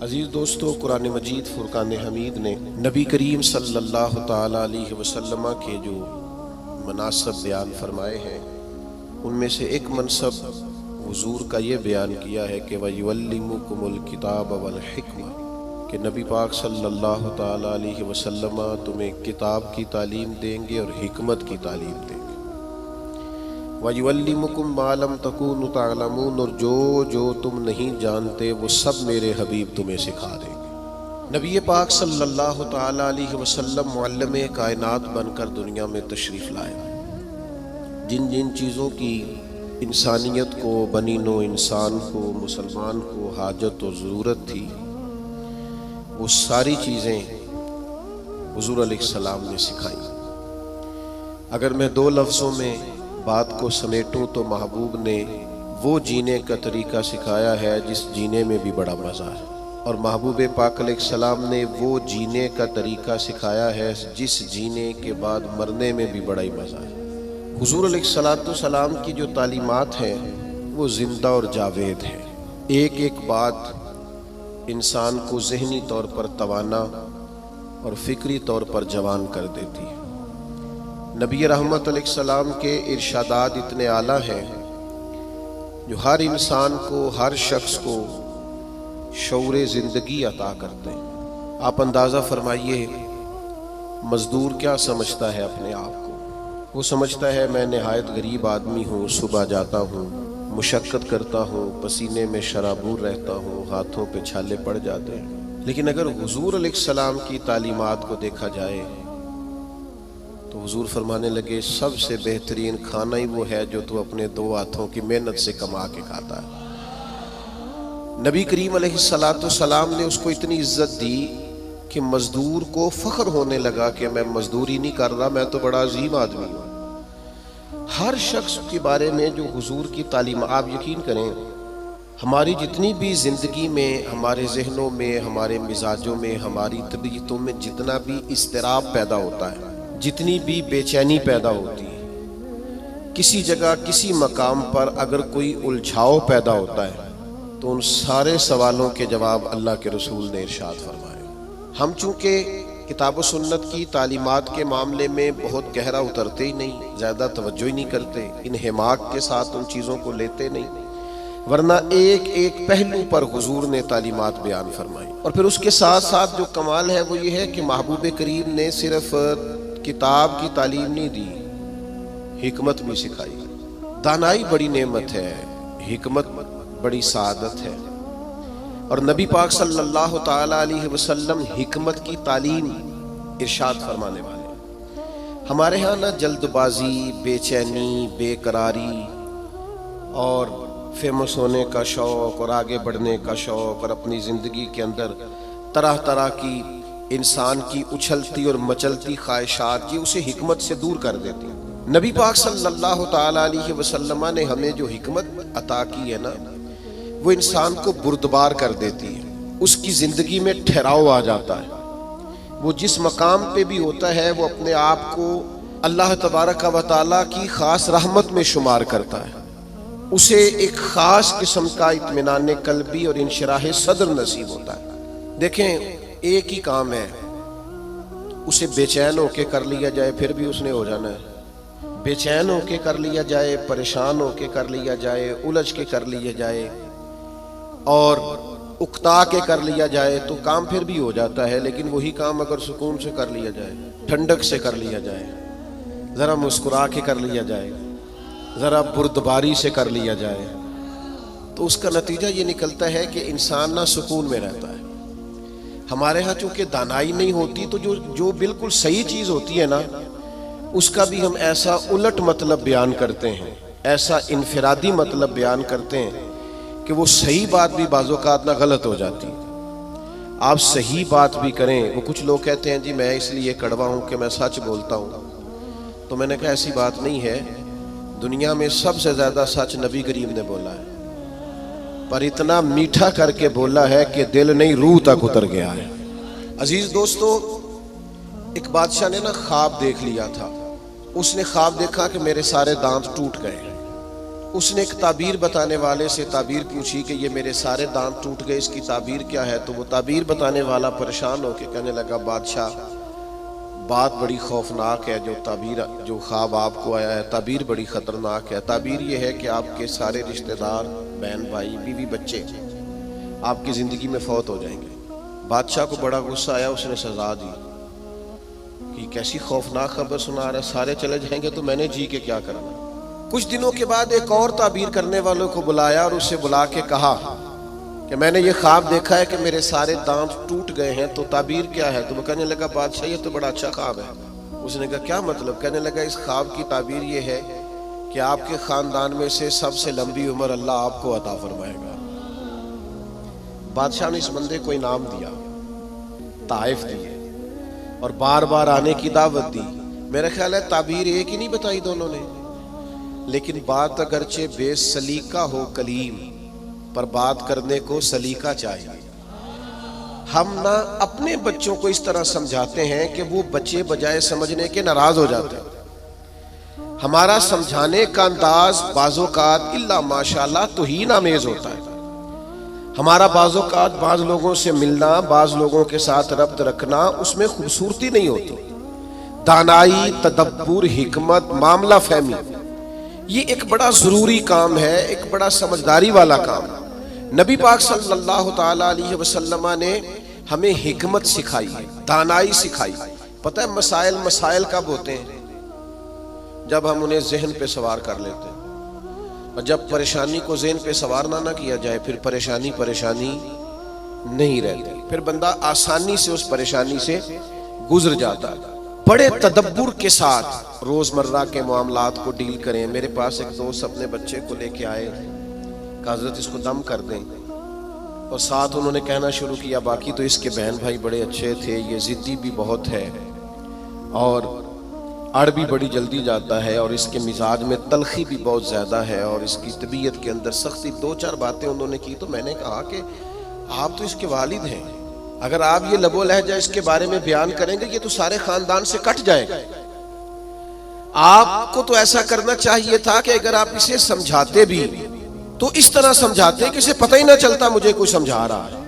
عزیز دوستو، قرآن مجید فرقان حمید نے نبی کریم صلی اللہ تعالی علیہ وسلم کے جو مناصب بیان فرمائے ہیں، ان میں سے ایک منصب حضور کا یہ بیان کیا ہے کہ وَيُعَلِّمُكُمُ الْكِتَابَ وَالْحِکْمَةَ، کہ نبی پاک صلی اللہ تعالی علیہ وسلم تمہیں کتاب کی تعلیم دیں گے اور حکمت کی تعلیم دیں گے۔ وَيُعَلِّمُكُم مَّا لَمْ تَكُونُوا تَعْلَمُونَ، اور جو تم نہیں جانتے وہ سب میرے حبیب تمہیں سکھا دیں گے۔ نبی پاک صلی اللہ تعالی علیہ وسلم معلم کائنات بن کر دنیا میں تشریف لائے۔ جن جن چیزوں کی انسانیت کو، بنی نوع انسان کو، مسلمان کو حاجت اور ضرورت تھی، وہ ساری چیزیں حضور علیہ السلام نے سکھائیں۔ اگر میں دو لفظوں میں بات کو سمیٹوں تو محبوب نے وہ جینے کا طریقہ سکھایا ہے جس جینے میں بھی بڑا مزہ ہے، اور محبوب پاک علیہ السلام نے وہ جینے کا طریقہ سکھایا ہے جس جینے کے بعد مرنے میں بھی بڑا ہی مزہ ہے۔ حضور علیہ السلام کی جو تعلیمات ہیں وہ زندہ اور جاوید ہیں۔ ایک ایک بات انسان کو ذہنی طور پر توانا اور فکری طور پر جوان کر دیتی ہے۔ نبی رحمت علیہ السلام کے ارشادات اتنے اعلیٰ ہیں جو ہر انسان کو، ہر شخص کو شعور زندگی عطا کرتے ہیں۔ آپ اندازہ فرمائیے، مزدور کیا سمجھتا ہے اپنے آپ کو؟ وہ سمجھتا ہے میں نہایت غریب آدمی ہوں، صبح جاتا ہوں، مشقت کرتا ہوں، پسینے میں شرابور رہتا ہوں، ہاتھوں پہ چھالے پڑ جاتے ہیں۔ لیکن اگر حضور علیہ السلام کی تعلیمات کو دیکھا جائے تو حضور فرمانے لگے سب سے بہترین کھانا ہی وہ ہے جو تو اپنے دو ہاتھوں کی محنت سے کما کے کھاتا ہے۔ نبی کریم علیہ السلام نے اس کو اتنی عزت دی کہ مزدور کو فخر ہونے لگا کہ میں مزدوری نہیں کر رہا، میں تو بڑا عظیم آدمی ہوں۔ ہر شخص کے بارے میں جو حضور کی تعلیم، آپ یقین کریں ہماری جتنی بھی زندگی میں، ہمارے ذہنوں میں، ہمارے مزاجوں میں، ہماری طبیعتوں میں جتنا بھی اضطراب پیدا ہوتا ہے، جتنی بھی بے چینی پیدا ہوتی ہے، کسی جگہ کسی مقام پر اگر کوئی الجھاؤ پیدا ہوتا ہے تو ان سارے سوالوں کے جواب اللہ کے رسول نے ارشاد فرمائے۔ ہم چونکہ کتاب و سنت کی تعلیمات کے معاملے میں بہت گہرا اترتے ہی نہیں، زیادہ توجہ ہی نہیں کرتے، انہماک کے ساتھ ان چیزوں کو لیتے نہیں، ورنہ ایک ایک پہلو پر حضور نے تعلیمات بیان فرمائی۔ اور پھر اس کے ساتھ ساتھ جو کمال ہے وہ یہ ہے کہ محبوب کریم نے صرف کتاب کی تعلیم نہیں دی، حکمت بھی سکھائی۔ دانائی بڑی نعمت ہے، حکمت بڑی سعادت ہے، اور نبی پاک صلی اللہ تعالی علیہ وسلم حکمت کی تعلیم ارشاد فرمانے والے۔ ہمارے ہاں نہ جلد بازی، بے چینی، بے قراری اور فیمس ہونے کا شوق اور آگے بڑھنے کا شوق اور اپنی زندگی کے اندر طرح طرح کی انسان کی اچھلتی اور مچلتی خواہشات یہ اسے حکمت سے دور کر دیتی ہیں۔ نبی پاک صلی اللہ تعالی علیہ وسلم نے ہمیں جو حکمت عطا کی ہے نا، وہ انسان کو بردبار کر دیتی ہے، اس کی زندگی میں ٹھہراؤ آ جاتا ہے۔ وہ جس مقام پہ بھی ہوتا ہے وہ اپنے آپ کو اللہ تبارک و تعالیٰ کی خاص رحمت میں شمار کرتا ہے، اسے ایک خاص قسم کا اطمینان قلبی اور انشراح صدر نصیب ہوتا ہے۔ دیکھیں، ایک ہی کام ہے، اسے بے چین ہو کے کر لیا جائے پھر بھی اس نے ہو جانا ہے، بے چین ہو کے کر لیا جائے، پریشان ہو کے کر لیا جائے، الجھ کے کر لیا جائے اور اکتا کے کر لیا جائے تو کام پھر بھی ہو جاتا ہے۔ لیکن وہی کام اگر سکون سے کر لیا جائے، ٹھنڈک سے کر لیا جائے، ذرا مسکرا کے کر لیا جائے، ذرا بردباری سے کر لیا جائے، تو اس کا نتیجہ یہ نکلتا ہے کہ انسان نہ سکون میں رہتا ہے۔ ہمارے ہاں چونکہ دانائی نہیں ہوتی تو جو بالکل صحیح چیز ہوتی ہے نا، اس کا بھی ہم ایسا الٹ مطلب بیان کرتے ہیں، ایسا انفرادی مطلب بیان کرتے ہیں کہ وہ صحیح بات بھی بعض اوقات نہ غلط ہو جاتی۔ آپ صحیح بات بھی کریں، وہ کچھ لوگ کہتے ہیں جی میں اس لیے کڑوا ہوں کہ میں سچ بولتا ہوں، تو میں نے کہا ایسی بات نہیں ہے۔ دنیا میں سب سے زیادہ سچ نبی کریم نے بولا ہے، پر اتنا میٹھا کر کے بولا ہے کہ دل نہیں روح تک اتر گیا ہے۔ عزیز دوستو، ایک بادشاہ نے نا خواب دیکھ لیا تھا، اس نے خواب دیکھا کہ میرے سارے دانت ٹوٹ گئے۔ اس نے ایک تعبیر بتانے والے سے تعبیر پوچھی کہ یہ میرے سارے دانت ٹوٹ گئے، اس کی تعبیر کیا ہے؟ تو وہ تعبیر بتانے والا پریشان ہو کے کہنے لگا بادشاہ بات بڑی خوفناک ہے، جو خواب آپ کو آیا ہے تعبیر بڑی خطرناک ہے۔ تعبیر یہ ہے کہ آپ کے سارے رشتہ دار، بہن بھائی، بیوی بچے آپ کی زندگی میں فوت ہو جائیں گے۔ بادشاہ کو بڑا غصہ آیا، اس نے سزا دی کہ کیسی خوفناک خبر سنا رہا ہے، سارے چلے جائیں گے تو میں نے جی کے کیا کرنا۔ کچھ دنوں کے بعد ایک اور تعبیر کرنے والوں کو بلایا اور اسے بلا کے کہا کہ میں نے یہ خواب دیکھا ہے کہ میرے سارے دانت ٹوٹ گئے ہیں، تو تعبیر کیا ہے؟ تو وہ کہنے لگا بادشاہ یہ تو بڑا اچھا خواب ہے۔ اس نے کہا کیا مطلب؟ کہنے لگا اس خواب کی تعبیر یہ ہے کہ آپ کے خاندان میں سے سب سے لمبی عمر اللہ آپ کو عطا فرمائے گا۔ بادشاہ نے اس بندے کو انعام دیا، تحائف دیے اور بار بار آنے کی دعوت دی۔ میرا خیال ہے تعبیر ایک ہی نہیں بتائی دونوں نے، لیکن بات اگرچہ بے سلیقہ ہو کلیم، پر بات کرنے کو سلیقہ چاہیے۔ ہم نہ اپنے بچوں کو اس طرح سمجھاتے ہیں کہ وہ بچے بجائے سمجھنے کے ناراض ہو جاتے ہیں۔ ہمارا سمجھانے کا انداز بعض اوقات الا ماشاءاللہ توہین آمیز ہوتا ہے۔ ہمارا بعض اوقات بعض لوگوں سے ملنا، بعض لوگوں کے ساتھ ربط رکھنا، اس میں خوبصورتی نہیں ہوتی۔ دانائی، تدبر، حکمت، معاملہ فہمی، یہ ایک بڑا ضروری کام ہے، ایک بڑا سمجھداری والا کام ہے۔ نبی پاک صلی اللہ تعالیٰ علیہ وسلم نے ہمیں حکمت سکھائی ہے، دانائی سکھائی۔ پتہ ہے مسائل کب ہوتے ہیں؟ جب ہم انہیں ذہن پہ سوار کر لیتے ہیں، اور جب پریشانی کو ذہن پہ سوار نہ کیا جائے پھر پریشانی نہیں رہتی، پھر بندہ آسانی سے اس پریشانی سے گزر جاتا ہے۔ بڑے تدبر کے ساتھ روزمرہ کے معاملات کو ڈیل کریں۔ میرے پاس ایک دوست اپنے بچے کو لے کے آئے کہ حضرت اس کو دم کر دیں، اور ساتھ انہوں نے کہنا شروع کیا باقی تو اس کے بہن بھائی بڑے اچھے تھے، یہ ضدی بھی بہت ہے اور اڑ بھی بڑی جلدی جاتا ہے، اور اس کے مزاج میں تلخی بھی بہت زیادہ ہے، اور اس کی طبیعت کے اندر سختی۔ دو چار باتیں انہوں نے کی تو میں نے کہا کہ آپ تو اس کے والد ہیں، اگر آپ یہ لب و لہجہ اس کے بارے میں بیان کریں گے یہ تو سارے خاندان سے کٹ جائے گا۔ آپ کو تو ایسا کرنا چاہیے تھا کہ اگر آپ اسے سمجھاتے بھی تو اس طرح سمجھاتے کہ اسے پتہ ہی نہ چلتا مجھے کوئی سمجھا رہا ہے۔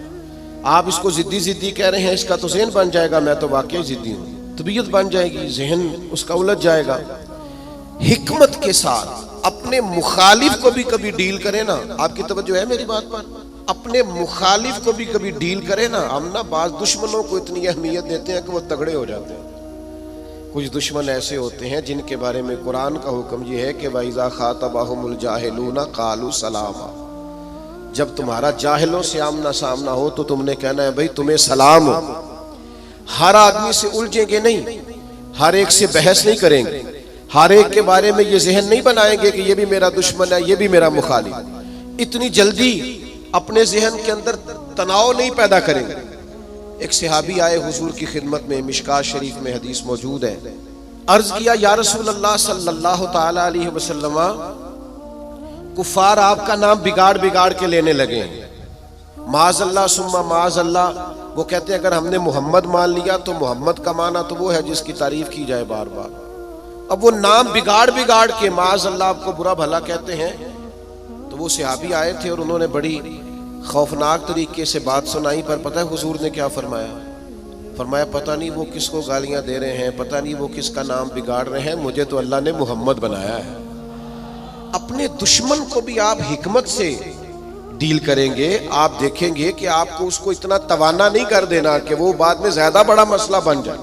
آپ اس کو ضدی کہہ رہے ہیں، اس کا تو ذہن بن جائے گا میں تو واقعی ضدی ہوں، طبیعت بن جائے گی، ذہن اس کا الجھ جائے گا۔ حکمت کے ساتھ اپنے مخالف کو بھی کبھی ڈیل کریں نا۔ آپ کی توجہ ہے میری بات پر؟ اپنے مخالف کو بھی کبھی ڈیل کریں نا۔ ہم نا بعض دشمنوں کو اتنی اہمیت دیتے ہیں کہ وہ تگڑے ہو جاتے ہیں۔ کچھ دشمن ایسے ہوتے ہیں جن کے بارے میں قرآن کا حکم یہ ہے کہ وَإِذَا خَاطَبَهُمُ الْجَاهِلُونَ قَالُوا سَلَامًا، جب تمہارا جاہلوں سے آمنا سامنا ہو تو تم نے کہنا ہے بھئی تمہیں سلام ہو۔ ہر آدمی سے الجھیں گے نہیں، ہر ایک سے بحث نہیں کریں گے، ہر ایک کے بارے میں یہ ذہن نہیں بنائیں گے کہ یہ بھی میرا دشمن ہے، یہ بھی میرا مخالف۔ اتنی جلدی اپنے ذہن کے اندر تناؤ نہیں پیدا کریں گے۔ ایک صحابی آئے حضور کی خدمت میں، مشکاۃ شریف میں حدیث موجود ہے۔ عرض کیا یا رسول اللہ صلی اللہ تعالی علیہ وسلم، کفار آپ کا نام بگاڑ کے لینے لگے ہیں، معاذ اللہ ثم معاذ اللہ۔ وہ کہتے ہیں اگر ہم نے محمد مان لیا تو محمد کا معنی تو وہ ہے جس کی تعریف کی جائے بار بار۔ اب وہ نام بگاڑ کے معاذ اللہ آپ کو برا بھلا کہتے ہیں۔ تو وہ صحابی آئے تھے اور انہوں نے بڑی خوفناک طریقے سے بات سنائی، پر پتہ ہے حضور نے کیا فرمایا؟ فرمایا پتہ نہیں وہ کس کو گالیاں دے رہے ہیں، پتہ نہیں وہ کس کا نام بگاڑ رہے ہیں، مجھے تو اللہ نے محمد بنایا ہے۔ اپنے دشمن کو بھی آپ حکمت سے ڈیل کریں گے، آپ دیکھیں گے کہ آپ کو اس کو اتنا توانا نہیں کر دینا کہ وہ بعد میں زیادہ بڑا مسئلہ بن جائے۔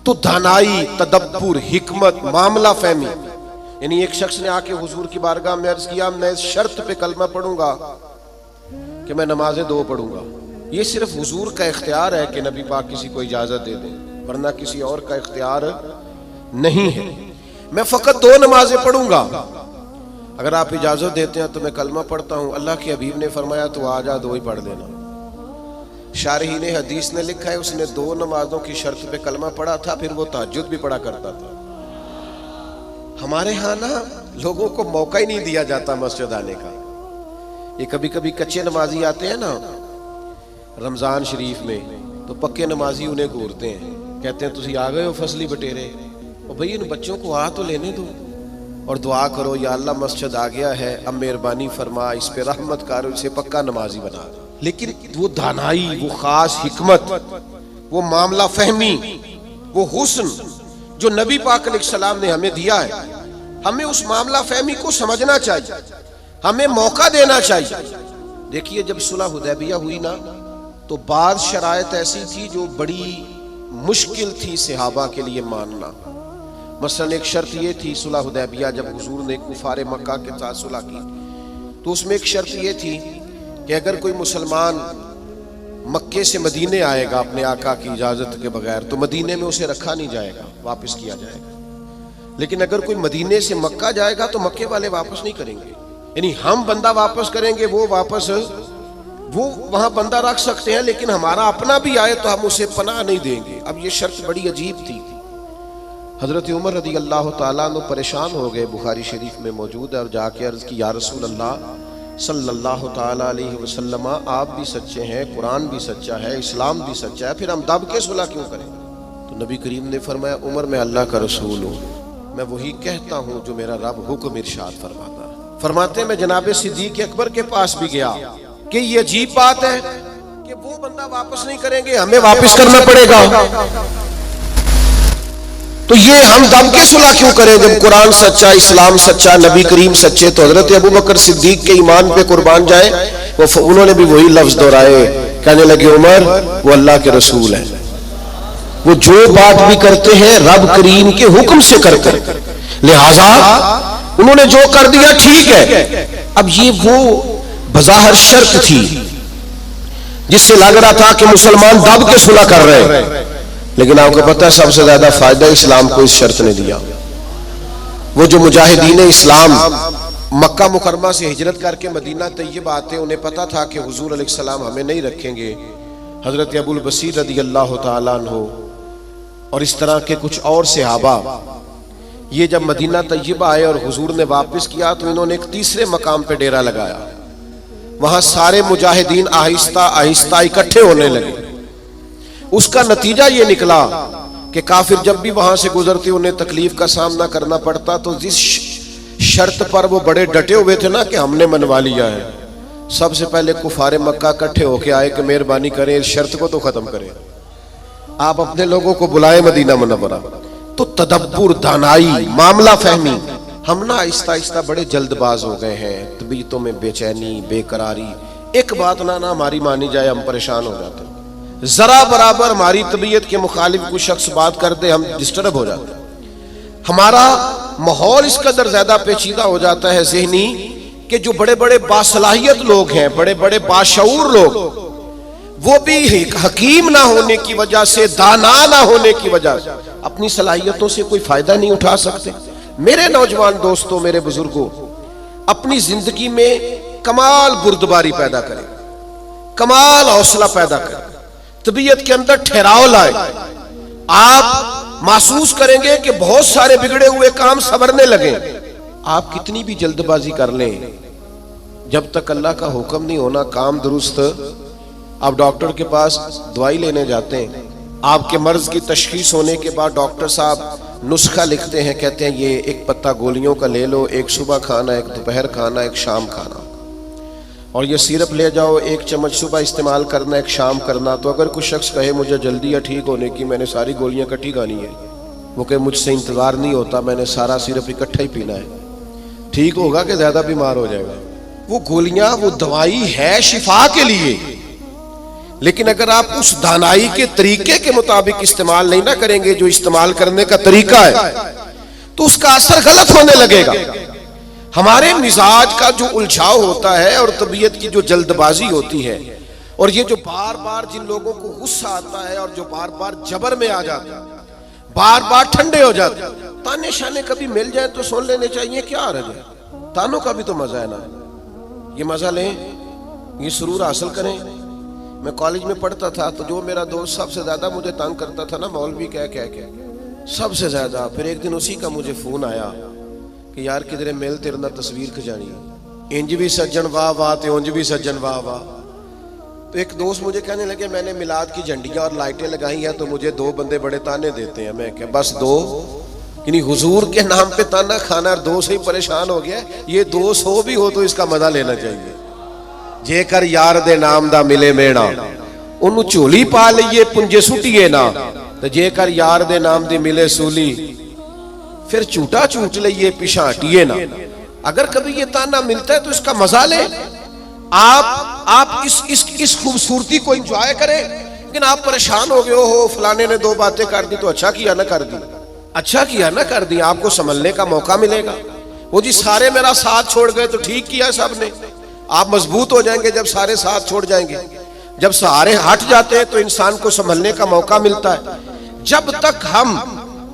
تو دانائی، تدبر، حکمت، معاملہ فہمی، یعنی ایک شخص نے آ کے حضور کی بارگاہ میں عرض کیا میں اس شرط پہ کلمہ پڑھوں گا کہ میں نمازیں 2 پڑھوں گا۔ یہ صرف حضور کا اختیار ہے کہ نبی پاک کسی کو اجازت دے دیں، ورنہ کسی اور کا اختیار نہیں ہے۔ میں فقط 2 نمازیں پڑھوں گا، اگر آپ اجازت دیتے ہیں تو میں کلمہ پڑھتا ہوں۔ اللہ کے حبیب نے فرمایا تو آ جا 2 ہی پڑھ دینا۔ شارحین حدیث نے لکھا ہے اس نے 2 نمازوں کی شرط پہ کلمہ پڑھا تھا، پھر وہ تہجد بھی پڑھا کرتا تھا۔ ہمارے ہاں نا لوگوں کو موقع ہی نہیں دیا جاتا مسجد آنے کا۔ یہ کبھی کبھی کچے نمازی آتے ہیں نا رمضان شریف میں، تو پکے نمازی انہیں گھورتے ہیں، کہتے ہیں تسی آ گئے ہو فصلی بٹیرے، اور بھئی ان بچوں کو آ تو لینے دو، اور دعا کرو یا اللہ مسجد آ گیا ہے، اب مہربانی فرما اس پہ رحمت کر، اسے پکا نمازی بنا۔ لیکن وہ دانائی، وہ خاص حکمت، وہ معاملہ فہمی، وہ حسن جو نبی پاک علیہ السلام نے ہمیں دیا ہے، ہمیں اس معاملہ فہمی کو سمجھنا چاہیے، ہمیں موقع دینا چاہیے۔ دیکھیے جب صلح حدیبیہ ہوئی نا تو بعض شرائط ایسی تھی جو بڑی مشکل تھی صحابہ کے لیے ماننا۔ مثلا ایک شرط یہ تھی صلح حدیبیہ جب حضور نے کفار مکہ کے ساتھ صلح کی تو اس میں ایک شرط یہ تھی کہ اگر کوئی مسلمان مکے سے مدینے آئے گا اپنے آقا کی اجازت کے بغیر تو مدینے میں اسے رکھا نہیں جائے گا، واپس کیا جائے گا۔ لیکن اگر کوئی مدینے سے مکہ جائے گا تو مکے والے واپس نہیں کریں گے، یعنی ہم بندہ واپس کریں گے، وہ وہاں بندہ رکھ سکتے ہیں، لیکن ہمارا اپنا بھی آئے تو ہم اسے پناہ نہیں دیں گے۔ اب یہ شرط بڑی عجیب تھی۔ حضرت عمر رضی اللہ تعالیٰ عنہ پریشان ہو گئے، بخاری شریف میں موجود ہے، اور جا کے عرض کی یا رسول اللہ صلی اللہ تعالیٰ علیہ وسلم، آپ بھی سچے ہیں، قرآن بھی سچا ہے، اسلام بھی سچا ہے، پھر ہم دب کے صلح کیوں کریں؟ تو نبی کریم نے فرمایا عمر میں اللہ کا رسول ہوں، میں وہی کہتا ہوں جو میرا رب حکم ارشاد فرماتا ہے۔ فرماتے ہیں میں جناب صدیق اکبر کے پاس بھی گیا کہ یہ عجیب بات ہے کہ وہ بندہ واپس نہیں کریں گے، ہمیں واپس کرنا پڑے گا، تو یہ ہم دم کے صلح کیوں کریں جب قرآن سچا، اسلام سچا، نبی کریم سچے؟ تو حضرت ابو بکر صدیق کے ایمان پہ قربان جائیں، انہوں نے بھی وہی لفظ دہرائے، کہنے لگے عمر وہ اللہ کے رسول ہیں، وہ جو بات بھی کرتے ہیں رب کریم کے حکم سے کرتے ہیں، لہٰذا انہوں نے جو کر دیا ٹھیک ہے۔ اب یہ وہ بظاہر شرط تھی جس سے لگ رہا تھا کہ مسلمان دب کے صلح کر رہے ہیں، لیکن آپ کو پتہ ہے سب سے زیادہ فائدہ اسلام کو اس شرط نے دیا۔ وہ جو مجاہدین اسلام مکہ مکرمہ سے ہجرت کر کے مدینہ طیبہ آتے، انہیں پتہ تھا کہ حضور علیہ السلام ہمیں نہیں رکھیں گے۔ حضرت ابو البصیر رضی اللہ تعالیٰ عنہ اور اس طرح کے کچھ اور صحابہ یہ جب مدینہ طیبہ آئے اور حضور نے واپس کیا تو انہوں نے ایک تیسرے مقام پہ ڈیرا لگایا، وہاں سارے مجاہدین آہستہ آہستہ اکٹھے ہونے لگے۔ اس کا نتیجہ یہ نکلا کہ کافر جب بھی وہاں سے گزرتے انہیں تکلیف کا سامنا کرنا پڑتا، تو جس شرط پر وہ بڑے ڈٹے ہوئے تھے نا کہ ہم نے منوا لیا ہے، سب سے پہلے کفار مکہ اکٹھے ہو کے آئے کہ مہربانی کریں اس شرط کو تو ختم کریں، آپ اپنے لوگوں کو بلائیں مدینہ منورہ۔ تو تدبر، دانائی، معاملہ فہمی، ہم نہ آہستہ آہستہ بڑے جلد باز ہو گئے ہیں، طبیعتوں میں بے چینی، بے قراری، ایک بات نہ ہماری مانی جائے ہم پریشان ہو جاتے ہیں، ذرا برابر ہماری طبیعت کے مخالف کوئی شخص بات کر دے ہم ڈسٹرب ہو جاتے ہیں، ہمارا ماحول اس قدر زیادہ پیچیدہ ہو جاتا ہے ذہنی کہ جو بڑے بڑے باصلاحیت لوگ ہیں، بڑے بڑے باشعور لوگ، وہ بھی حکیم نہ ہونے کی وجہ سے، دانا نہ ہونے کی وجہ سے اپنی صلاحیتوں سے کوئی فائدہ نہیں اٹھا سکتے۔ میرے نوجوان دوستوں، میرے بزرگوں، اپنی زندگی میں کمال بردباری پیدا کریں، کمال حوصلہ پیدا کریں، طبیعت کے اندر ٹھہراؤ لائیں، آپ محسوس کریں گے کہ بہت سارے بگڑے ہوئے کام سنورنے لگیں۔ آپ کتنی بھی جلد بازی کر لیں، جب تک اللہ کا حکم نہیں ہونا کام درست، آپ ڈاکٹر کے پاس دوائی لینے جاتے ہیں، آپ کے مرض کی تشخیص ہونے کے بعد ڈاکٹر صاحب نسخہ لکھتے ہیں، کہتے ہیں یہ ایک پتہ گولیوں کا لے لو، ایک صبح کھانا، ایک دوپہر کھانا، ایک شام کھانا، اور یہ سیرپ لے جاؤ، ایک چمچ صبح استعمال کرنا، ایک شام کرنا۔ تو اگر کوئی شخص کہے مجھے جلدی ہے ٹھیک ہونے کی، میں نے ساری گولیاں اکٹھی کھانی ہے، وہ کہ مجھ سے انتظار نہیں ہوتا، میں نے سارا سیرپ اکٹھا ہی پینا ہے، ٹھیک ہوگا کہ زیادہ بیمار ہو جائے گا؟ وہ گولیاں، وہ دوائی ہے شفا کے لیے، لیکن اگر آپ اس دانائی کے طریقے کے مطابق استعمال نہیں نہ کریں گے جو استعمال کرنے کا طریقہ ہے، تو اس کا اثر غلط ہونے لگے گا۔ ہمارے مزاج کا جو الجھاؤ ہوتا ہے اور طبیعت کی جو جلد بازی ہوتی ہے، اور یہ جو بار بار جن لوگوں کو غصہ آتا ہے اور جو بار بار جبر میں آ جاتا ہے، بار بار ٹھنڈے ہو جاتے ہیں، تانے شانے کبھی مل جائیں تو سن لینے چاہیے، کیا حرج ہے؟ تانوں کا بھی تو مزہ ہے نا، یہ مزہ لیں، یہ سرور حاصل کریں۔ میں کالج میں پڑھتا تھا تو جو میرا دوست سب سے زیادہ مجھے تنگ کرتا تھا نا، مولوی کہہ سب سے زیادہ، پھر ایک دن اسی کا مجھے فون آیا کہ یار کدھر مل تیرے نہ تصویر کھچانی، انج بھی سجن واہ واہ تے انج بھی سجن واہ واہ۔ تو ایک دوست مجھے کہنے لگے میں نے میلاد کی جھنڈیاں اور لائٹیں لگائی ہیں تو مجھے دو بندے بڑے تانے دیتے ہیں۔ میں کہ بس دو، یعنی حضور کے نام پہ تانا کھانا اور دو سے ہی پریشان ہو گیا. یہ 200 بھی ہو تو اس کا مزہ لینا چاہیے. جے کر یار دے نام دا ملے میڑا انہوں چولی پا لئیے پنجے سٹیے نا, تو جے کر یار دے نام دی ملے سولی پھر چوٹا چوٹ لئیے پیشاں ہٹیے نا. اگر کبھی یہ تانا ملتا ہے تو اس کا مزہ لیں. آپ اس خوبصورتی کو انجوائے کریں. لیکن آپ پریشان ہو گئے ہو فلانے نے 2 باتیں کر دی تو اچھا کیا نہ کر دی, اچھا کیا نہ کر دی, آپ کو سنبھلنے کا موقع ملے گا. وہ جی سارے میرا ساتھ چھوڑ گئے تو ٹھیک کیا سب نے. آپ مضبوط ہو جائیں گے جب سارے ساتھ چھوڑ جائیں گے. جب سارے ہٹ جاتے ہیں تو انسان کو سنبھلنے کا موقع ملتا ہے. جب تک ہم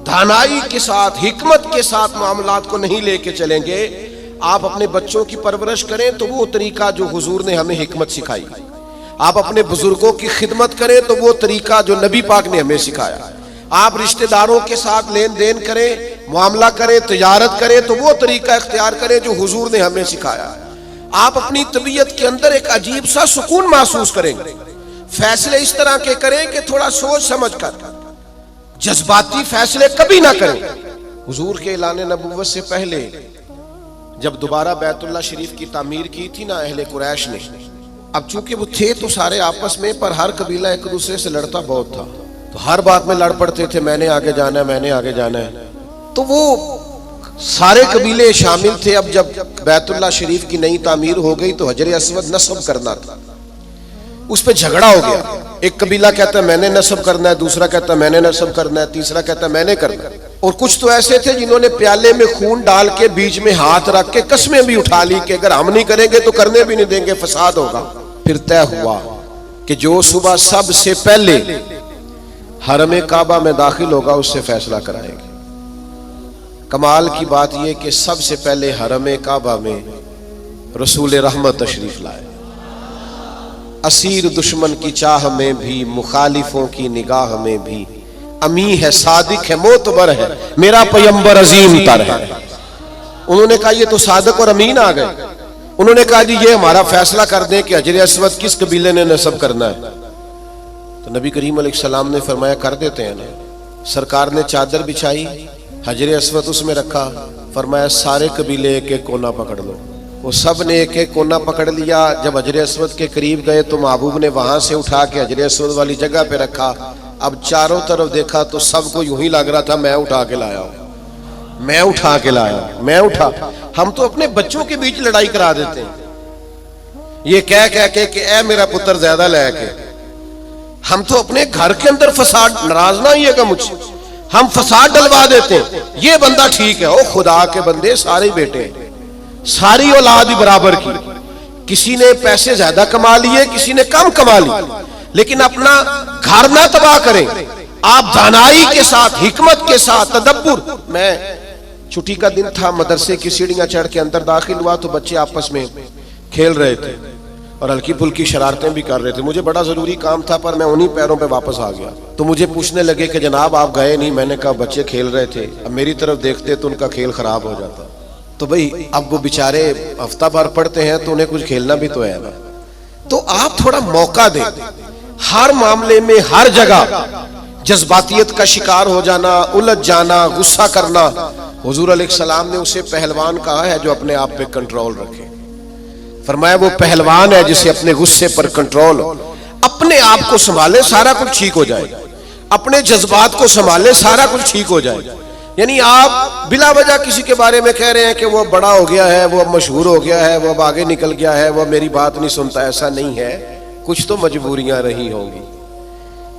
دانائی کے ساتھ حکمت کے ساتھ معاملات کو نہیں لے کے چلیں گے, آپ اپنے بچوں کی پرورش کریں تو وہ طریقہ جو حضور نے ہمیں حکمت سکھائی, آپ اپنے بزرگوں کی خدمت کریں تو وہ طریقہ جو نبی پاک نے ہمیں سکھایا, آپ رشتہ داروں کے ساتھ لین دین کریں, معاملہ کریں, تجارت کریں تو وہ طریقہ اختیار کریں جو حضور نے ہمیں سکھایا. آپ اپنی طبیعت کے اندر ایک عجیب سا سکون محسوس کریں گے. فیصلے اس طرح کے کریں کہ تھوڑا سوچ سمجھ کر, جذباتی فیصلے کبھی نہ کریں. حضور کے اعلان نبوت سے پہلے جب دوبارہ بیت اللہ شریف کی تعمیر کی تھی نا اہل قریش نے, اب چونکہ وہ تھے تو سارے آپس میں, پر ہر قبیلہ ایک دوسرے سے لڑتا بہت تھا, تو ہر بات میں لڑ پڑتے تھے, میں نے آگے جانا ہے, میں نے آگے جانا ہے. تو وہ سارے قبیلے شامل تھے. اب جب بیت اللہ شریف کی نئی تعمیر ہو گئی تو حجر اسود نصب کرنا تھا, اس پہ جھگڑا ہو گیا. ایک قبیلہ کہتا ہے میں نے نصب کرنا ہے, دوسرا کہتا ہے میں نے نصب کرنا ہے, تیسرا کہتا ہے میں نے کرنا ہے. اور کچھ تو ایسے تھے جنہوں نے پیالے میں خون ڈال کے بیچ میں ہاتھ رکھ کے قسمیں بھی اٹھا لی کہ اگر ہم نہیں کریں گے تو کرنے بھی نہیں دیں گے, فساد ہوگا. پھر طے ہوا کہ جو صبح سب سے پہلے حرم کعبہ میں داخل ہوگا اس سے فیصلہ کرائیں گے. کمال کی بات یہ کہ سب سے پہلے حرم کعبہ میں رسول رحمت تشریف لائے. اسیر دشمن کی چاہ میں بھی, مخالفوں کی نگاہ میں بھی, امی ہے, صادق ہے, معتبر ہے, میرا پیمبر عظیم تر ہے. انہوں نے کہا یہ تو صادق اور امین آ گئے. انہوں نے کہا جی یہ ہمارا فیصلہ کر دیں کہ حجر اسود کس قبیلے نے نصب کرنا ہے. تو نبی کریم علیہ السلام نے فرمایا کر دیتے ہیں نا. سرکار نے چادر بچھائی, حجر اسود اس میں رکھا, فرمایا سارے قبیلے ایک ایک کونا پکڑ لو. وہ سب نے ایک ایک کونا پکڑ لیا. جب حجر اسود کے قریب گئے تو محبوب نے وہاں سے اٹھا کے حجر اسود والی جگہ پہ رکھا. اب چاروں طرف دیکھا تو سب کو یوں ہی لگ رہا تھا میں اٹھا کے لایا ہوں, میں اٹھا کے لایا, میں اٹھا. ہم تو اپنے بچوں کے بیچ لڑائی کرا دیتے ہیں یہ کہہ کے کہ اے میرا پتر زیادہ لے کے. ہم تو اپنے گھر کے اندر فساد, ناراض نہ ہوئیے گا مجھ سے, ہم فساد ڈلوا دیتے ہیں. یہ بندہ ٹھیک ہے, او خدا کے بندے سارے بیٹے ہیں, ساری اولاد ہی برابر کی. کسی نے پیسے زیادہ کما لیے, کسی نے کم کما لیے, لیکن اپنا گھر نہ تباہ کریں. آپ دانائی کے ساتھ, حکمت کے ساتھ, تدبر. میں چھٹی کا دن تھا, مدرسے کی سیڑھیاں چڑھ کے اندر داخل ہوا تو بچے آپس میں کھیل رہے تھے اور ہلکی پھلکی شرارتیں بھی کر رہے تھے. مجھے بڑا ضروری کام تھا پر میں انہی پیروں پہ واپس آ گیا. تو مجھے پوچھنے لگے کہ جناب آپ گئے نہیں. میں نے کہا بچے کھیل رہے تھے, اب میری طرف دیکھتے تو ان کا کھیل خراب ہو جاتا. تو بھئی اب وہ بیچارے ہفتہ بھر پڑھتے ہیں تو انہیں کچھ کھیلنا بھی تو ہے نا. تو آپ تھوڑا موقع دیں. ہر معاملے میں ہر جگہ جذباتیت کا شکار ہو جانا, الجھ جانا, غصہ کرنا. حضور علیہ السلام نے اسے پہلوان کہا ہے جو اپنے آپ پہ کنٹرول رکھے. فرمایا وہ پہلوان ہے جسے اپنے غصے پر کنٹرول, اپنے آپ کو سنبھالے سارا کچھ ٹھیک ہو جائے گا. اپنے جذبات کو سنبھالے سارا کچھ ٹھیک ہو جائے گا. یعنی آپ بلا وجہ کسی کے بارے میں کہہ رہے ہیں کہ وہ بڑا ہو گیا ہے, وہ مشہور ہو گیا ہے, وہ آگے نکل گیا ہے, وہ میری بات نہیں سنتا. ایسا نہیں ہے. کچھ تو مجبوریاں رہی ہوں گی,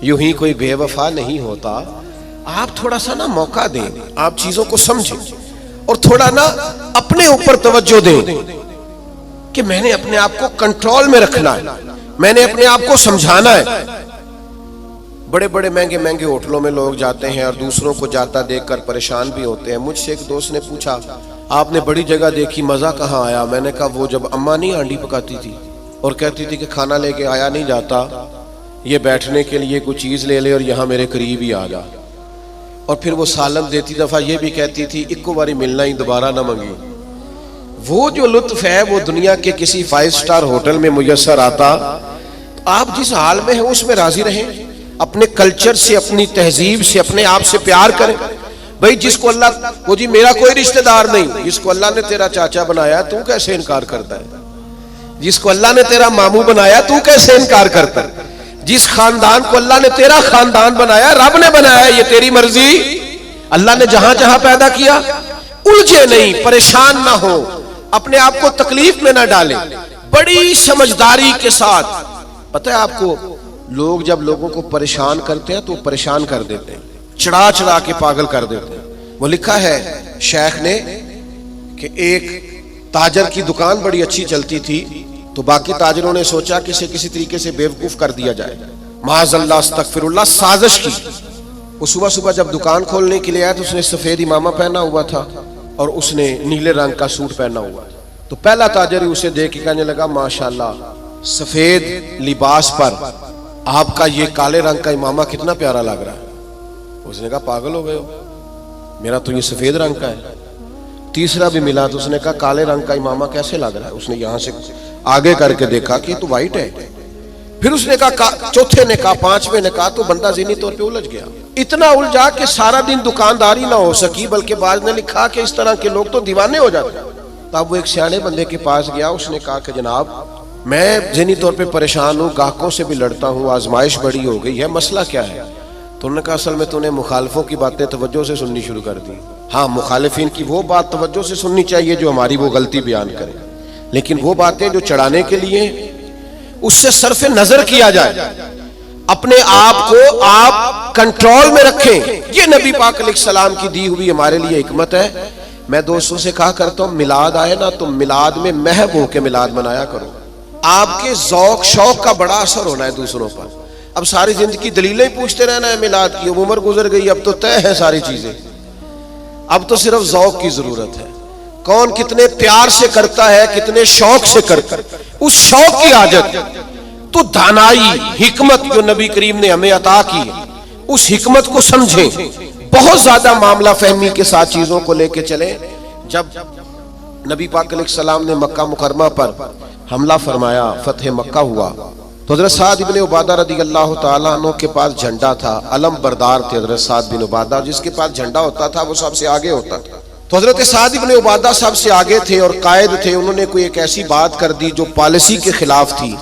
یوں ہی کوئی بے وفا نہیں ہوتا. آپ تھوڑا سا نا موقع دیں, آپ چیزوں کو سمجھیں اور تھوڑا نا اپنے اوپر توجہ دیں کہ میں نے اپنے آپ کو کنٹرول میں رکھنا ہے, میں نے اپنے آپ کو سمجھانا ہے. بڑے بڑے مہنگے مہنگے ہوٹلوں میں لوگ جاتے ہیں اور دوسروں کو جاتا دیکھ کر پریشان بھی ہوتے ہیں. مجھ سے ایک دوست نے پوچھا آپ نے بڑی جگہ دیکھی, مزہ کہاں آیا؟ میں نے کہا وہ جب اماں نہیں ہانڈی پکاتی تھی اور کہتی تھی کہ کھانا لے کے آیا نہیں جاتا, یہ بیٹھنے کے لیے کوئی چیز لے لے اور یہاں میرے قریب ہی آ جا. اور پھر وہ سالن دیتی دفعہ یہ بھی کہتی تھی اکو باری ملنا ہی دوبارہ نہ منگی. وہ جو لطف ہے وہ دنیا کے کسی 5 سٹار ہوٹل میں میسر آتا. آپ جس حال میں ہیں اس میں راضی رہیں, اپنے کلچر سے, اپنی تہذیب سے, اپنے آپ سے پیار کریں. بھئی جس کو اللہ، وہ جی میرا کوئی رشتہ دار نہیں، جس کو اللہ نے تیرا چاچا بنایا تو کیسے انکار کرتا ہے؟ جس کو اللہ نے تیرا ماموں بنایا تو کیسے انکار کرتا ہے؟ جس خاندان کو اللہ نے تیرا خاندان بنایا، رب نے بنایا، یہ تیری مرضی، اللہ نے جہاں جہاں پیدا کیا۔ الجھے نہیں، پریشان نہ ہو، اپنے آپ کو تکلیف میں نہ ڈالیں، بڑی سمجھداری کے ساتھ۔ پتہ ہے آپ کو، لوگ جب لوگوں کو پریشان کرتے ہیں تو پریشان کر دیتے ہیں، چڑھا چڑھا کے پاگل کر دیتے ہیں۔ وہ لکھا ہے شیخ نے کہ ایک تاجر کی دکان بڑی اچھی چلتی تھی، تو باقی تاجروں نے سوچا کہ اسے کسی طریقے سے بیوقوف کر دیا جائے، معاذ اللہ استغفر اللہ، سازش کی۔ وہ صبح صبح جب دکان کھولنے کے لیے آیا تو اس نے سفید امامہ پہنا ہوا تھا اور اس نے نیلے رنگ کا سوٹ پہنا ہوا تھا۔ تو پہلا تاجر ہی اسے دیکھ کے کہنے لگا ماشاءاللہ، سفید لباس پر آپ کا یہ کالے رنگ کا امامہ کتنا پیارا لگ رہا ہے۔ اس نے کہا پاگل ہو گئے ہو، میرا تو یہ سفید رنگ کا ہے۔ تیسرا بھی ملا تو اس نے کہا کالے رنگ کا امامہ کیسے لگ رہا ہے؟ اس نے یہاں سے آگے کر کے دیکھا کہ تو وائٹ ہے۔ پھر اس نے کہا، چوتھے نے کہا، پانچویں نے کہا، تو بندہ ذہنی طور پہ الجھ گیا، اتنا الجھا کہ سارا دن دکانداری نہ ہو سکی، بلکہ بعض نے لکھا کہ اس طرح کے لوگ تو دیوانے ہو جاتے ہیں۔ تب وہ ایک سیانے بندے کے پاس گیا، اس نے کہا کہ جناب میں ذہنی طور پہ پریشان ہوں، گاہکوں سے بھی لڑتا ہوں، آزمائش بڑی ہو گئی ہے، مسئلہ کیا ہے؟ تو انہوں نے کہا اصل میں تو نے مخالفوں کی باتیں توجہ سے سننی شروع کر دی۔ ہاں، مخالفین کی وہ بات توجہ سے سننی چاہیے جو ہماری وہ غلطی بیان کرے، لیکن وہ باتیں جو چڑھانے کے لیے، اس سے صرف نظر کیا جائے، اپنے آپ کو آپ کنٹرول میں رکھیں۔ یہ نبی پاک علیہ السلام کی دی ہوئی ہمارے لیے حکمت ہے۔ میں دوستوں سے کہا کرتا ہوں، میلاد آئے نا تو میلاد میں محب ہو کے میلاد منایا کرو۔ آپ کے ذوق شوق کا بڑا اثر ہونا ہے دوسروں پر۔ اب ساری زندگی دلیلیں پوچھتے رہنا ہے میلاد کی، اب عمر گزر گئی، اب تو طے ہے ساری چیزیں، اب تو صرف ذوق کی ضرورت ہے۔ کون کتنے پیار سے کرتا ہے، کتنے شوق سے کرتا ہے، اس شوق کی حاجت تو دانائی حکمت جو نبی کریم نے ہمیں عطا کی، اس حکمت کو سمجھیں۔ بہت زیادہ معاملہ فہمی کے ساتھ چیزوں کو لے کے چلیں۔ جب نبی پاک علیہ السلام نے مکہ مکرمہ پر حملہ فرمایا، فتح مکہ ہوا، تو حضرت سعد بن عبادہ رضی اللہ تعالیٰ عنہ کے پاس جھنڈا تھا، علم بردار تھے حضرت سعد بن عبادہ، جس کے پاس جھنڈا ہوتا تھا وہ سب سے آگے ہوتا تھا۔ تو حضرت سعد بن عبادہ سب سے آگے تھے اور قائد تھے، انہوں نے کوئی ایک ایسی بات کر دی جو پالیسی کے خلاف تھی،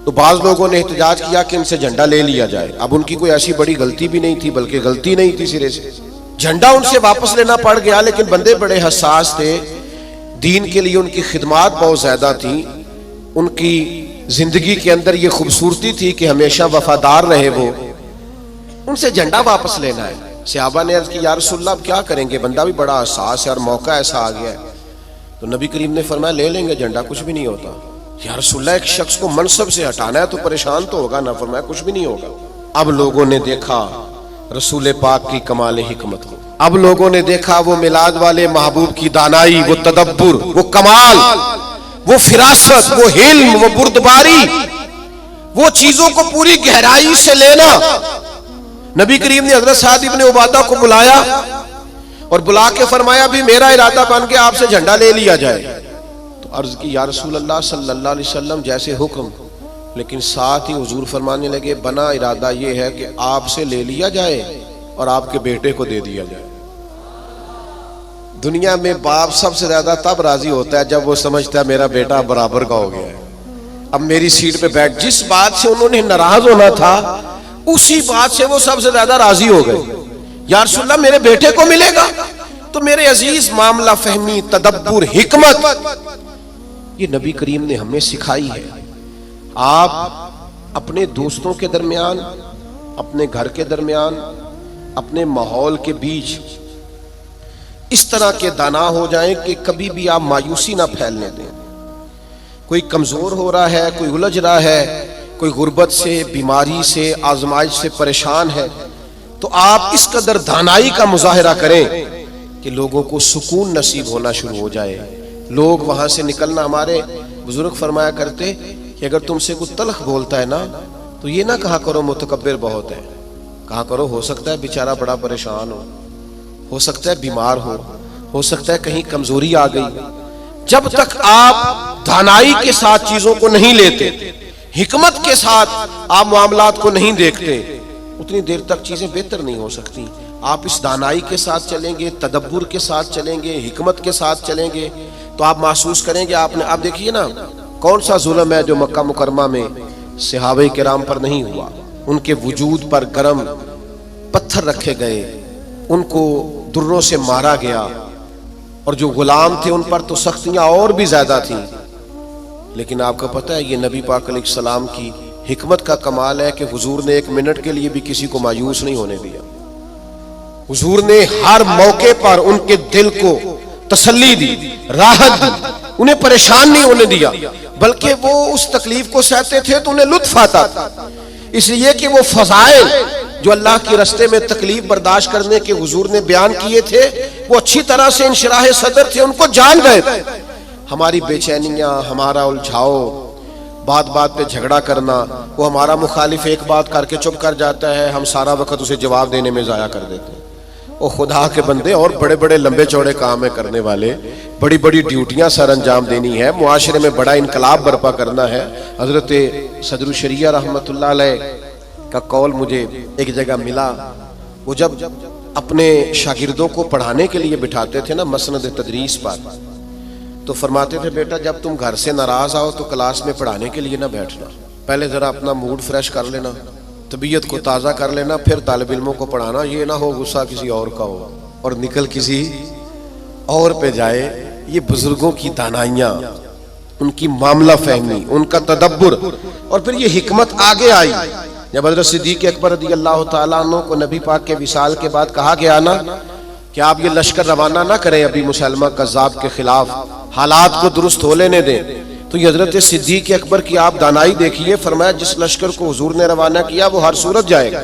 تو بعض لوگوں نے احتجاج کیا کہ ان سے جھنڈا لے لیا جائے۔ اب ان کی کوئی ایسی بڑی غلطی بھی نہیں تھی، بلکہ غلطی نہیں تھی سرے سے، جھنڈا ان سے واپس لینا پڑ گیا، لیکن بندے بڑے حساس تھے، دین کے لیے ان کی خدمات بہت زیادہ تھیں، ان کی زندگی کے اندر یہ خوبصورتی تھی کہ ہمیشہ وفادار رہے وہ، ان سے جھنڈا واپس لینا ہے۔ صحابہ نے عرض کی یا رسول اللہ اب کیا کریں گے، بندہ بھی بڑا حساس ہے اور موقع ایسا آ گیا ہے۔ تو نبی کریم نے فرمایا لے لیں گے جھنڈا، کچھ بھی نہیں ہوتا۔ یا رسول اللہ ایک شخص کو منصب سے ہٹانا ہے تو پریشان تو ہوگا نا، فرمایا کچھ بھی نہیں ہوگا۔ اب لوگوں نے دیکھا رسول پاک کی کمال حکمت کو، اب لوگوں نے دیکھا وہ میلاد والے محبوب کی دانائی، وہ تدبر، وہ کمال، وہ فراست، وہ علم، وہ بردباری، وہ چیزوں کو پوری گہرائی سے لینا۔ نبی کریم نے حضرت سعد بن عبادہ کو بلایا اور بلا کے فرمایا بھی میرا ارادہ بن کے آپ سے جھنڈا لے لیا جائے۔ تو عرض کی یا رسول اللہ صلی اللہ علیہ وسلم جیسے حکم، لیکن ساتھ ہی حضور فرمانے لگے بنا ارادہ یہ ہے کہ آپ سے لے لیا جائے اور آپ کے بیٹے کو دے دیا جائے۔ دنیا میں باپ سب سے زیادہ تب راضی ہوتا ہے جب وہ سمجھتا ہے میرا بیٹا برابر کا ہو گیا ہے، اب میری سیٹ پہ بیٹھ۔ جس بات سے انہوں نے ناراض ہونا تھا اسی بات سے وہ سب سے زیادہ راضی ہو گئے۔ یا رسول اللہ میرے بیٹے کو ملے گا؟ تو میرے عزیز معاملہ فہمی، تدبر، حکمت یہ نبی کریم نے ہمیں سکھائی ہے۔ آپ اپنے دوستوں کے درمیان، اپنے گھر کے درمیان، اپنے ماحول کے بیچ اس طرح کے دانا ہو جائیں کہ کبھی بھی آپ مایوسی نہ پھیلنے دیں۔ کوئی کمزور ہو رہا ہے، کوئی الجھ رہا ہے، کوئی غربت سے، بیماری سے، آزمائش سے پریشان ہے، تو آپ اس قدر دانائی کا مظاہرہ کریں کہ لوگوں کو سکون نصیب ہونا شروع ہو جائے۔ لوگ وہاں سے نکلنا، ہمارے بزرگ فرمایا کرتے کہ اگر تم سے کوئی تلخ بولتا ہے نا تو یہ نہ کہا کرو متکبر بہت ہے، کہا کرو ہو سکتا ہے بیچارہ بڑا پریشان ہو سکتا ہے بیمار ہو سکتا ہے کہیں کمزوری آ گئی۔ جب تک آپ دانائی کے ساتھ چیزوں کو نہیں لیتے، حکمت کے ساتھ آپ معاملات کو نہیں دیکھتے، اتنی دیر تک چیزیں بہتر نہیں ہو سکتی۔ آپ اس دانائی کے ساتھ چلیں گے، تدبر کے ساتھ چلیں گے، حکمت کے ساتھ چلیں گے تو آپ محسوس کریں گے آپ دیکھیے نا کون سا ظلم ہے جو مکہ مکرمہ میں صحابہ کرام پر نہیں ہوا۔ ان کے وجود پر گرم پتھر رکھے گئے، ان کو دروں سے مارا گیا، اور جو غلام تھے ان پر تو سختیاں اور بھی زیادہ تھیں۔ لیکن آپ کو پتہ ہے یہ نبی پاک علیہ السلام کی حکمت کا کمال ہے کہ حضور نے 1 منٹ کے لیے بھی کسی کو مایوس نہیں ہونے دیا۔ حضور نے ہر موقع پر ان کے دل کو تسلی دی، راحت دی، انہیں پریشان نہیں ہونے دیا، بلکہ وہ اس تکلیف کو سہتے تھے تو انہیں لطف آتا تھا، اس لیے کہ وہ فضائل جو اللہ کے راستے میں تکلیف برداشت کرنے کے حضور نے بیان کیے تھے وہ اچھی طرح سے انشراح صدر تھے، ان کو جان گئے تھے۔ ہماری بے چینیاں، ہمارا الجھاؤ، بات بات پہ جھگڑا کرنا، وہ ہمارا مخالف ایک بات کر کے چپ کر جاتا ہے، ہم سارا وقت اسے جواب دینے میں ضائع کر دیتے ہیں۔ وہ خدا کے بندے، اور بڑے بڑے لمبے چوڑے کام ہے کرنے والے، بڑی بڑی ڈیوٹیاں سر انجام دینی ہے، معاشرے میں بڑا انقلاب برپا کرنا ہے۔ حضرت صدر الشریعہ رحمۃ اللہ علیہ کا قول مجھے ایک جگہ ملا، وہ جب اپنے شاگردوں کو پڑھانے کے لیے بٹھاتے تھے نا مسند تدریس پر، تو فرماتے تھے بیٹا جب تم گھر سے ناراض آؤ تو کلاس میں پڑھانے کے لیے نہ بیٹھنا، پہلے ذرا اپنا موڈ فریش کر لینا، طبیعت کو تازہ کر لینا، پھر طالب علموں کو پڑھانا، یہ نہ ہو غصہ کسی اور کا ہو اور نکل کسی اور پہ جائے۔ یہ بزرگوں کی دانائیاں، ان کی معاملہ فہمی، ان کا تدبر، اور پھر یہ حکمت آگے آئی جب حضرت صدیق اکبر رضی اللہ تعالیٰ عنہ کو نبی پاک کے وصال کے بعد کہا گیا نا کہ آپ یہ لشکر روانہ نہ کریں ابھی مسلمہ کذاب کے خلاف، حالات کو درست ہو لینے دیں، تو یہ حضرت صدیق اکبر کی آپ دانائی دیکھیے، فرمایا جس لشکر کو حضور نے روانہ کیا وہ ہر صورت جائے گا۔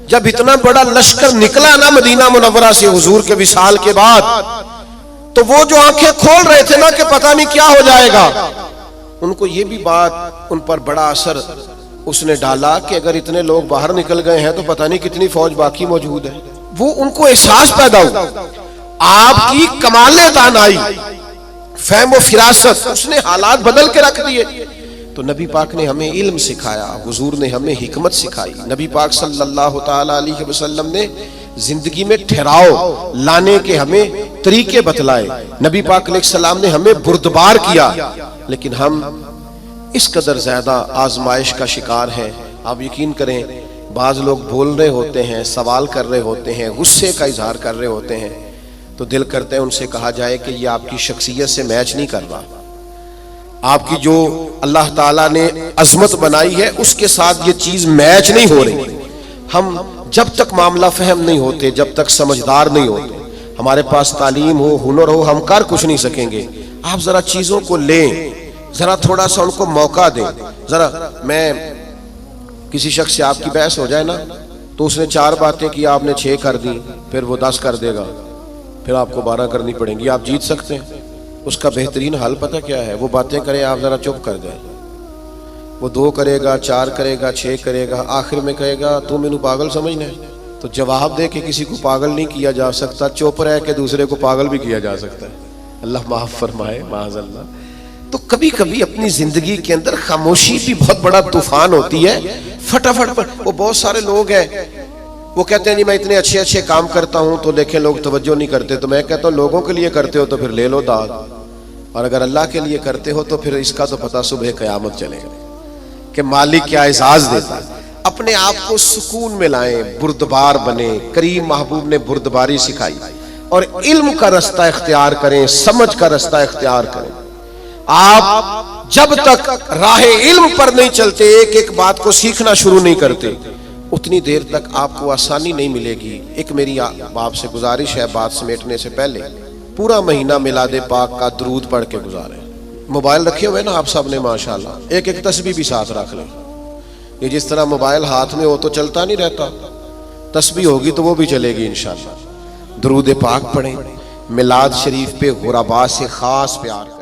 جب اتنا بڑا لشکر نکلا نا مدینہ منورہ سے حضور کے وصال کے بعد، تو وہ جو آنکھیں کھول رہے تھے نا کہ پتہ نہیں کیا ہو جائے گا، ان کو یہ بھی بات ان پر بڑا اثر اس نے ڈالا کہ اگر اتنے لوگ باہر نکل گئے ہیں تو پتہ نہیں کتنی فوج باقی موجود ہے۔ وہ ان کو احساس پیدا ہوا آپ کی کمال دانائی، فہم و فراست، اس نے حالات بدل کے رکھ دیے۔ تو نبی پاک نے ہمیں علم سکھایا، حضور نے ہمیں حکمت سکھائی، نبی پاک صلی اللہ تعالی علیہ وسلم نے زندگی میں ٹھہراؤ لانے کے ہمیں طریقے بتلائے، نبی پاک علیہ السلام نے ہمیں بردبار کیا، لیکن ہم اس قدر زیادہ آزمائش کا شکار ہیں۔ آپ یقین کریں بعض لوگ بول رہے ہوتے ہیں، سوال کر رہے ہوتے ہیں، غصے کا اظہار کر رہے ہوتے ہیں، تو دل کرتے ہیں ان سے کہا جائے کہ یہ آپ کی شخصیت سے میچ نہیں کر رہا، آپ کی جو اللہ تعالیٰ نے عظمت بنائی ہے اس کے ساتھ یہ چیز میچ نہیں ہو رہی۔ ہم جب تک معاملہ فہم نہیں ہوتے، جب تک سمجھدار نہیں ہوتے، ہمارے پاس تعلیم ہو، ہنر ہو، ہم کر کچھ نہیں سکیں گے۔ آپ ذرا چیزوں کو لیں، ذرا تھوڑا سا ان کو موقع دیں۔ ذرا میں کسی شخص سے آپ کی بحث ہو جائے نا تو اس نے 4 باتیں کی، آپ نے 6 کر دی، پھر وہ 10 کر دے گا، پھر آپ کو 12 کرنی پڑیں گی، آپ جیت سکتے ہیں۔ اس کا بہترین حل پتہ کیا ہے؟ وہ باتیں کرے، آپ ذرا چپ کر جائیں۔ وہ 2 کرے گا، 4 کرے گا، 6 کرے گا، آخر میں کہے گا تو مینوں پاگل سمجھنا ہے۔ تو جواب دے کہ کسی کو پاگل نہیں کیا جا سکتا، چپ رہ کے دوسرے کو پاگل بھی کیا جا سکتا ہے۔ اللہ معاف فرمائے، معاذ اللہ۔ تو کبھی کبھی اپنی زندگی کے اندر خاموشی بھی بہت بڑا طوفان ہوتی ہے۔ فٹافٹ وہ بہت سارے لوگ ہیں وہ کہتے ہیں جی میں اتنے اچھے اچھے کام کرتا ہوں تو دیکھیں لوگ توجہ نہیں کرتے، تو میں کہتا ہوں لوگوں کے لیے کرتے ہو تو پھر لے لو داد، اور اگر اللہ کے لیے کرتے ہو تو پھر اس کا تو پتہ صبح قیامت چلے گا کہ مالک کیا اعزاز دیتا ہے۔ اپنے آپ کو سکون میں لائیں، بردبار بنے۔ کریم محبوب نے بردباری سکھائی، اور علم کا رستہ اختیار کریں، سمجھ کا رستہ اختیار کریں۔ آپ جب تک راہ علم پر نہیں چلتے، ایک ایک بات کو سیکھنا شروع نہیں کرتے، اتنی دیر تک آپ کو آسانی نہیں ملے گی۔ ایک میری آپ سے گزارش ہے بات سمیٹنے سے پہلے، پورا مہینہ میلاد پاک کا درود پڑھ کے گزاریں۔ موبائل رکھے ہوئے نا آپ سب نے ماشاءاللہ، ایک ایک تسبیح بھی ساتھ رکھ لیں۔ یہ جس طرح موبائل ہاتھ میں ہو تو چلتا نہیں رہتا، تسبیح ہوگی تو وہ بھی چلے گی انشاءاللہ۔ درود پاک پڑھیں، میلاد شریف پہ غربا سے خاص پیار کریں۔